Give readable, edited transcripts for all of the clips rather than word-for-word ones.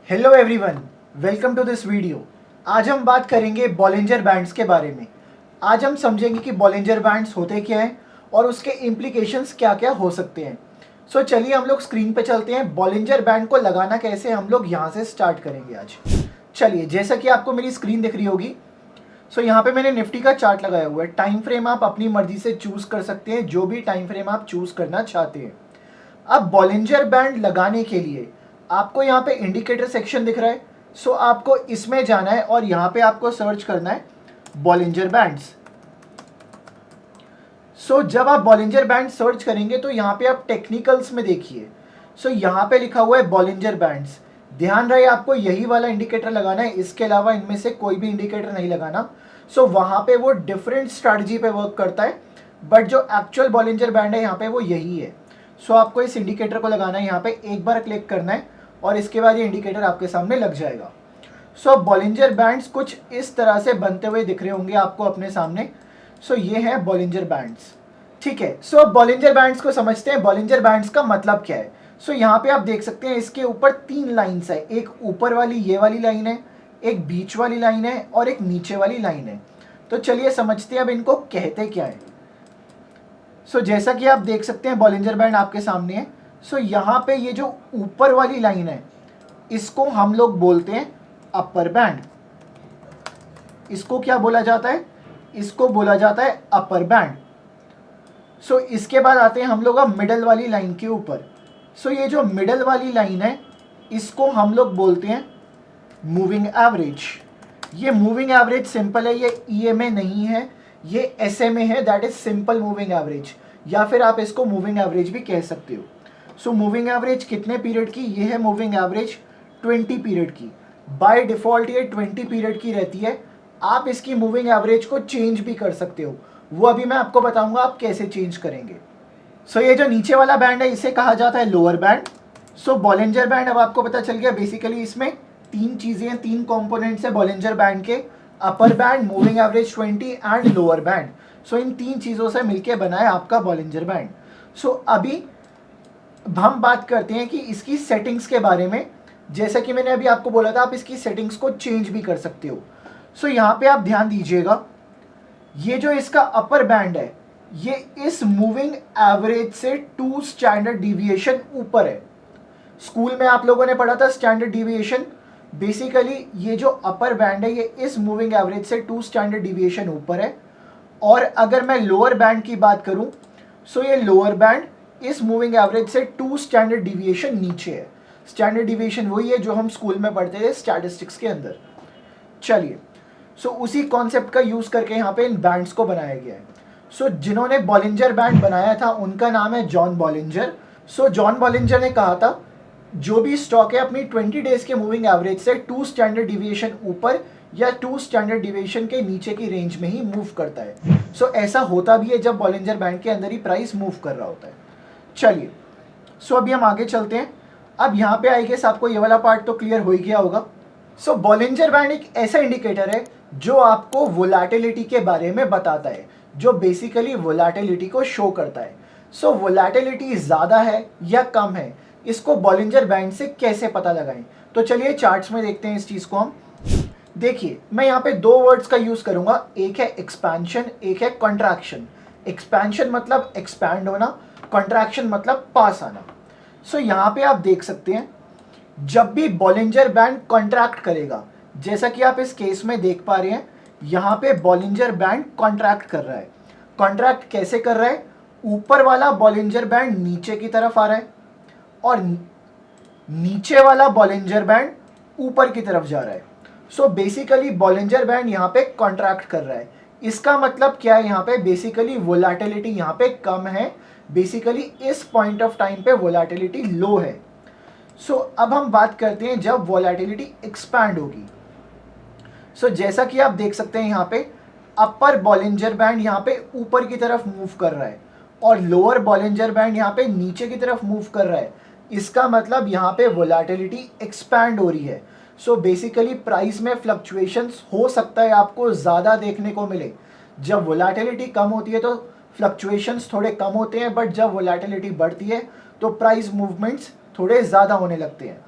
Hello everyone, welcome to this video. आज हम बात करेंगे बॉलिंजर बैंड्स के बारे में। आज हम समझेंगे कि बॉलिंजर बैंड्स होते क्या हैं और उसके इम्प्लीकेशंस क्या क्या हो सकते हैं। सो चलिए हम लोग स्क्रीन पे चलते हैं। बॉलिंजर बैंड को लगाना कैसे हम लोग यहाँ से स्टार्ट करेंगे आज। चलिए, जैसा कि आपको मेरी स्क्रीन दिख रही होगी, सो यहाँ पे मैंने निफ्टी का चार्ट लगाया हुआ है। टाइम फ्रेम आप अपनी मर्जी से चूज कर सकते हैं, जो भी टाइम फ्रेम आप चूज करना चाहते हैं। अब बॉलिंजर बैंड लगाने के लिए आपको यहाँ पे इंडिकेटर सेक्शन दिख रहा है। सो आपको इसमें जाना है और यहाँ पे आपको सर्च करना है बॉलिंजर बैंड्स। सो जब आप बॉलिंजर बैंड सर्च करेंगे तो यहाँ पे आप टेक्निकल्स में देखिए। सो यहाँ पे लिखा हुआ है बॉलिंजर बैंड्स। ध्यान रहे आपको यही वाला इंडिकेटर लगाना है, इसके अलावा इनमें से कोई भी इंडिकेटर नहीं लगाना। सो वहाँ पे वो डिफरेंट स्ट्रैटेजी पे वर्क करता है, बट जो एक्चुअल बॉलिंजर बैंड है यहाँ पे वो यही है। सो आपको इस इंडिकेटर को लगाना है, यहाँ पे एक बार क्लिक करना है और इसके बाद ये इंडिकेटर आपके सामने लग जाएगा। सो बॉलिंजर बैंड्स कुछ इस तरह से बनते हुए दिख रहे होंगे आपको अपने सामने। सो ये है बॉलिंजर बैंड्स, ठीक है। सो बॉलिंजर बैंड्स को समझते हैं। बॉलिंजर बैंड्स का मतलब क्या है। सो यहाँ पे आप देख सकते हैं इसके ऊपर तीन लाइन्स है। एक ऊपर वाली ये वाली लाइन है, एक बीच वाली लाइन है और एक नीचे वाली लाइन है। तो चलिए समझते हैं अब इनको कहते क्या है। सो जैसा कि आप देख सकते हैं बॉलिंजर बैंड आपके सामने है। सो यहाँ पे ये जो ऊपर वाली लाइन है इसको हम लोग बोलते हैं अपर बैंड। इसको क्या बोला जाता है? इसको बोला जाता है अपर बैंड। सो इसके बाद आते हैं हम लोग अब मिडल वाली लाइन के ऊपर। सो ये जो मिडल वाली लाइन है इसको हम लोग बोलते हैं मूविंग एवरेज। ये मूविंग एवरेज सिंपल है, ये ईएमए नहीं है, ये एसएमए है, that is simple moving average, या फिर आप इसको मूविंग एवरेज भी कह सकते हो। सो मूविंग एवरेज कितने पीरियड की? ये है मूविंग एवरेज 20 पीरियड की। बाय डिफॉल्ट ये 20 पीरियड की रहती है। आप इसकी मूविंग एवरेज को चेंज भी कर सकते हो, वो अभी मैं आपको बताऊंगा आप कैसे चेंज करेंगे। सो ये जो नीचे वाला बैंड है इसे कहा जाता है लोअर बैंड। सो बॉलिंजर बैंड अब आपको पता चल गया। बेसिकली इसमें तीन चीजें हैं, तीन कंपोनेंट्स है बॉलिंजर बैंड के। Upper band, moving average 20 and lower band. So इन तीन चीजों से मिलके बना है आपका बॉलिंजर बैंड। सो अभी हम बात करते हैं कि इसकी सेटिंग्स के बारे में। जैसा कि मैंने अभी आपको बोला था, आप इसकी सेटिंग्स को चेंज भी कर सकते हो। सो यहाँ पे आप ध्यान दीजिएगा, ये जो इसका अपर बैंड है ये इस मूविंग एवरेज से 2 स्टैंडर्ड डिविएशन ऊपर है। स्कूल में आप लोगों ने पढ़ा था स्टैंडर्ड डिविएशन। बेसिकली ये जो अपर बैंड है ये इस मूविंग एवरेज से 2 स्टैंडर्ड डिविएशन ऊपर है। और अगर मैं लोअर बैंड की बात करूं, सो ये लोअर बैंड इस मूविंग एवरेज से 2 स्टैंडर्ड डिविएशन नीचे है। स्टैंडर्ड डिविएशन वही है जो हम स्कूल में पढ़ते थे स्टैटिस्टिक्स के अंदर। चलिए, सो उसी कॉन्सेप्ट का यूज करके यहाँ पे इन बैंड्स को बनाया गया है। सो जिन्होंने बॉलिंजर बैंड बनाया था उनका नाम है जॉन बॉलिंजर। सो जॉन बॉलिंजर ने कहा था जो भी स्टॉक है अपनी 20 डेज के मूविंग एवरेज से 2 स्टैंडर्ड डिविएशन ऊपर या 2 स्टैंडर्ड डिविएशन के नीचे की रेंज में ही मूव करता है। सो ऐसा होता भी है जब बॉलिंजर बैंड के अंदर ही प्राइस मूव कर रहा होता है। चलिए, सो अभी हम आगे चलते हैं। अब यहाँ पे आई गेस आपको ये वाला पार्ट तो क्लियर हो ही गया होगा। सो बॉलिंजर बैंड एक ऐसा इंडिकेटर है जो आपको वोलेटिलिटी के बारे में बताता है, जो बेसिकली वोलेटिलिटी को शो करता है। सो वोलेटिलिटी ज़्यादा है या कम है, इसको बॉलिंजर बैंड से कैसे पता लगाएं? तो चलिए चार्ट्स में देखते हैं इस चीज़ को हम। देखिए, मैं यहाँ पे दो वर्ड्स का यूज़ करूँगा, एक है एक्सपेंशन, एक है कॉन्ट्रैक्शन। एक्सपेंशन मतलब एक्सपैंड होना, कॉन्ट्रैक्शन मतलब पास आना। सो यहाँ पे आप देख सकते हैं जब भी बॉलिंजर बैंड कॉन्ट्रैक्ट करेगा, जैसा कि आप इस केस में देख पा रहे हैं, यहाँ पे बॉलिंजर बैंड कॉन्ट्रैक्ट कर रहा है। कॉन्ट्रैक्ट कैसे कर रहा है? ऊपर वाला बॉलिंजर बैंड नीचे की तरफ आ रहा है और नीचे वाला बॉलिंजर बैंड ऊपर की तरफ जा रहा है। सो बेसिकली बॉलिंजर बैंड यहाँ पे कॉन्ट्रैक्ट कर रहा है। इसका मतलब क्या है? यहाँ पे बेसिकली वोलेटिलिटी यहाँ पे कम है। बेसिकली इस पॉइंट ऑफ टाइम पे वोलेटिलिटी लो है। सो अब हम बात करते हैं जब वोलेटिलिटी एक्सपैंड होगी। सो जैसा कि आप देख सकते हैं यहाँ पे अपर बॉलिंजर बैंड यहाँ पे ऊपर की तरफ मूव कर रहा है और लोअर बॉलिंजर बैंड यहाँ पे नीचे की तरफ मूव कर रहा है। इसका मतलब यहाँ पे वोलेटिलिटी एक्सपैंड हो रही है। सो बेसिकली प्राइस में फ्लक्चुएशंस हो सकता है आपको ज़्यादा देखने को मिले। जब वोलेटिलिटी कम होती है तो फ्लक्चुएशंस थोड़े कम होते हैं, बट जब वोलेटिलिटी बढ़ती है तो प्राइस मूवमेंट्स थोड़े ज़्यादा होने लगते हैं।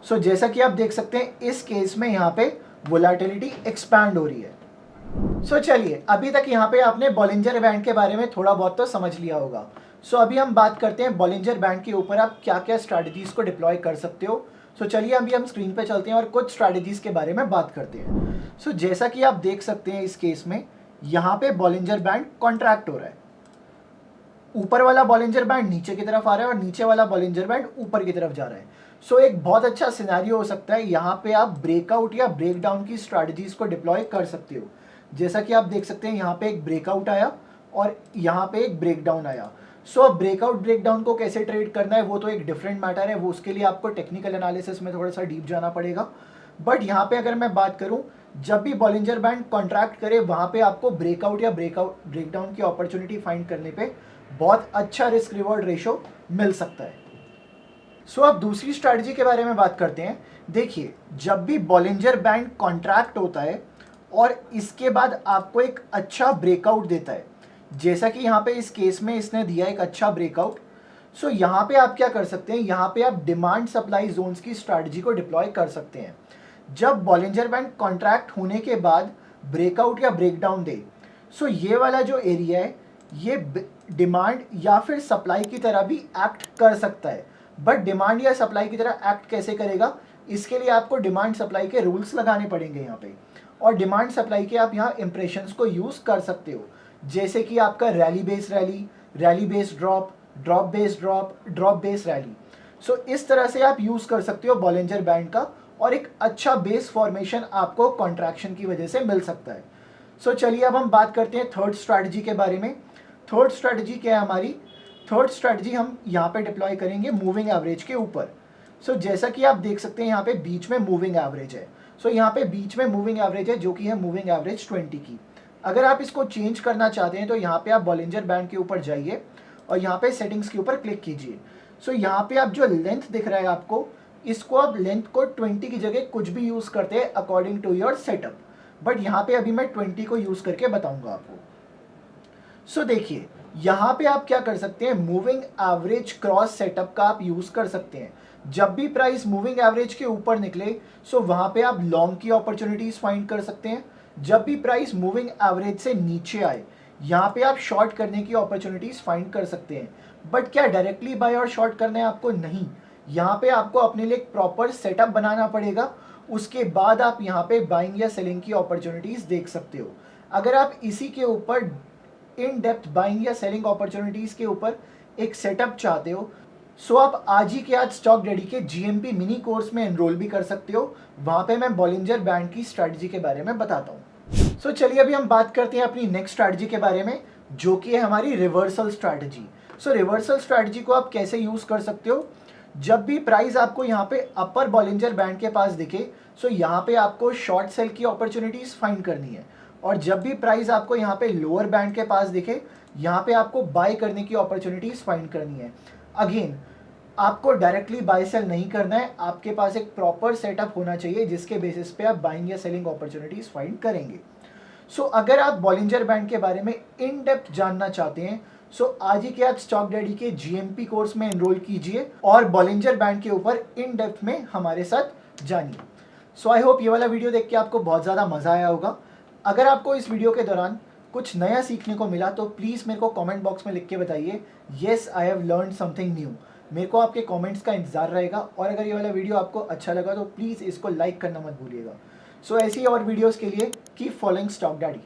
सो जैसा कि आप देख सकते हैं इस केस में यहाँ पे वोलेटिलिटी एक्सपैंड हो रही है। सो चलिए, अभी तक यहाँ पे आपने बॉलिंजर बैंड के बारे में थोड़ा बहुत तो समझ लिया होगा। सो अभी हम बात करते हैं बॉलिंजर बैंड के ऊपर आप क्या क्या स्ट्रैटेजीज को डिप्लॉय कर सकते हो। सो चलिए अभी हम स्क्रीन पे चलते हैं और कुछ स्ट्रैटेजीज के बारे में बात करते हैं। सो जैसा कि आप देख सकते हैं इस केस में यहाँ पे बॉलिंजर बैंड कॉन्ट्रैक्ट हो रहा है। ऊपर वाला बॉलिंजर बैंड नीचे की तरफ आ रहा है और नीचे वाला बॉलिंजर बैंड ऊपर की तरफ जा रहा है। सो एक बहुत अच्छा सिनेरियो हो सकता है, यहाँ पे आप ब्रेकआउट या ब्रेकडाउन की स्ट्रैटेजीज को डिप्लॉय कर सकते हो। जैसा कि आप देख सकते हैं यहाँ पे एक ब्रेकआउट आया और यहाँ पे एक ब्रेकडाउन आया। सो अब ब्रेकआउट ब्रेकडाउन को कैसे ट्रेड करना है वो तो एक डिफरेंट मैटर है, वो उसके लिए आपको टेक्निकल एनालिसिस में थोड़ा सा डीप जाना पड़ेगा। बट यहाँ पे अगर मैं बात करूँ, जब भी बॉलिंजर बैंड कॉन्ट्रैक्ट करे वहाँ पे आपको ब्रेकआउट या ब्रेकडाउन की अपॉर्चुनिटी फाइंड करने पे बहुत अच्छा रिस्क रिवॉर्ड रेशो मिल सकता है। सो अब दूसरी स्ट्रैटेजी के बारे में बात करते हैं। देखिए, जब भी बॉलिंजर बैंड कॉन्ट्रैक्ट होता है और इसके बाद आपको एक अच्छा ब्रेकआउट देता है, जैसा कि यहाँ पे इस केस में इसने दिया एक अच्छा ब्रेकआउट। सो यहाँ पे आप क्या कर सकते हैं, यहाँ पे आप डिमांड सप्लाई जोन्स की स्ट्रैटेजी को डिप्लॉय कर सकते हैं। जब बॉलिंजर बैंड कॉन्ट्रैक्ट होने के बाद ब्रेकआउट या ब्रेकडाउन दे, सो ये वाला जो एरिया है ये डिमांड या फिर सप्लाई की तरह भी एक्ट कर सकता है। बट डिमांड या सप्लाई की तरह एक्ट कैसे करेगा, इसके लिए आपको डिमांड सप्लाई के रूल्स लगाने पड़ेंगे यहाँ पे। और डिमांड सप्लाई के आप यहाँ इंप्रेशंस को यूज़ कर सकते हो, जैसे कि आपका rally base rally, rally base drop, drop base drop, drop base rally. So इस तरह से आप यूज़ कर सकते हो बॉलिंजर बैंड का और एक अच्छा बेस फॉर्मेशन आपको कॉन्ट्रैक्शन की वजह से मिल सकता है। सो चलिए अब हम बात करते हैं थर्ड स्ट्रैटेजी के बारे में। थर्ड स्ट्रैटेजी क्या है हमारी? थर्ड स्ट्रैटेजी हम यहाँ पे डिप्लॉय करेंगे मूविंग एवरेज के ऊपर। सो जैसा कि आप देख सकते हैं यहाँ पे बीच में मूविंग एवरेज है। सो यहाँ पे बीच में मूविंग एवरेज है जो कि है मूविंग एवरेज 20 की। अगर आप इसको चेंज करना चाहते हैं तो यहाँ पे आप बॉलिंजर बैंड के ऊपर जाइए और यहाँ पे सेटिंग्स के ऊपर क्लिक कीजिए। सो यहाँ पे आप जो लेंथ दिख रहा है आपको, इसको आप लेंथ को 20 की जगह कुछ भी यूज़ करते हैं according to your setup. But यहाँ पे अभी मैं 20 को यूज़ करके बताऊँगा आपको। सो देखिए, यहाँ पे आप क्या कर सकते हैं, मूविंग एवरेज क्रॉस सेटअप का आप यूज़ कर सकते हैं। जब भी प्राइस मूविंग एवरेज के ऊपर निकले, सो वहाँ पे आप लॉन्ग की अपॉर्चुनिटीज़ फाइंड कर सकते हैं। जब भी प्राइस मूविंग एवरेज से नीचे आए, यहाँ पे आप शॉर्ट करने की अपॉर्चुनिटीज़ फाइंड कर सकते हैं। बट क्या डायरेक्टली बाय और शॉर्ट करना है आपको? नहीं, यहाँ पे आपको अपने लिए एक प्रॉपर सेटअप बनाना पड़ेगा। उसके बाद आप यहाँ पे बाइंग या सेलिंग की अपॉर्चुनिटीज़ देख सकते हो। अगर आप इसी के ऊपर इन डेप्थ बाइंग या सेलिंग अपॉर्चुनिटीज़ के ऊपर एक सेटअप चाहते हो, सो आप आज ही के आज स्टॉक डैडी के जीएमपी मिनी कोर्स में एनरोल भी कर सकते हो। वहाँ पे मैं बॉलिंजर बैंड की स्ट्रैटेजी के बारे में बताता हूँ। सो चलिए अभी हम बात करते हैं अपनी नेक्स्ट स्ट्रैटेजी के बारे में, जो कि है हमारी रिवर्सल स्ट्रैटेजी। सो रिवर्सल स्ट्रैटेजी को आप कैसे यूज़ कर सकते हो? जब भी प्राइस आपको यहाँ पे अपर बॉलिंजर बैंड के पास दिखे, सो यहाँ पे आपको शॉर्ट सेल की अपॉर्चुनिटीज़ फाइंड करनी है। और जब भी प्राइस आपको यहाँ पे लोअर बैंड के पास दिखे, यहाँ पे आपको बाय करने की अपॉर्चुनिटीज़ फाइंड करनी है। अगेन, आपको डायरेक्टली बाय सेल नहीं करना है, आपके पास एक प्रॉपर सेटअप होना चाहिए जिसके बेसिस पे आप बाइंग या सेलिंग अपॉर्चुनिटीज़ फाइंड करेंगे। सो अगर आप बॉलिंजर बैंड के बारे में इन डेप्थ जानना चाहते हैं, सो आज ही के आज स्टॉक डैडी के जीएमपी कोर्स में एनरोल कीजिए और बॉलिंजर बैंड के ऊपर इन डेप्थ में हमारे साथ जानिए। सो आई होप ये वाला वीडियो देख के आपको बहुत ज़्यादा मज़ा आया होगा। अगर आपको इस वीडियो के दौरान कुछ नया सीखने को मिला तो प्लीज़ मेरे को कमेंट बॉक्स में लिख के बताइए, yes I have learn something new. मेरे को आपके कमेंट्स का इंतज़ार रहेगा। और अगर ये वाला वीडियो आपको अच्छा लगा तो प्लीज़ इसको लाइक करना मत भूलिएगा। सो ऐसी और वीडियोज़ के लिए कीप फॉलोइंग स्टॉक डैडी।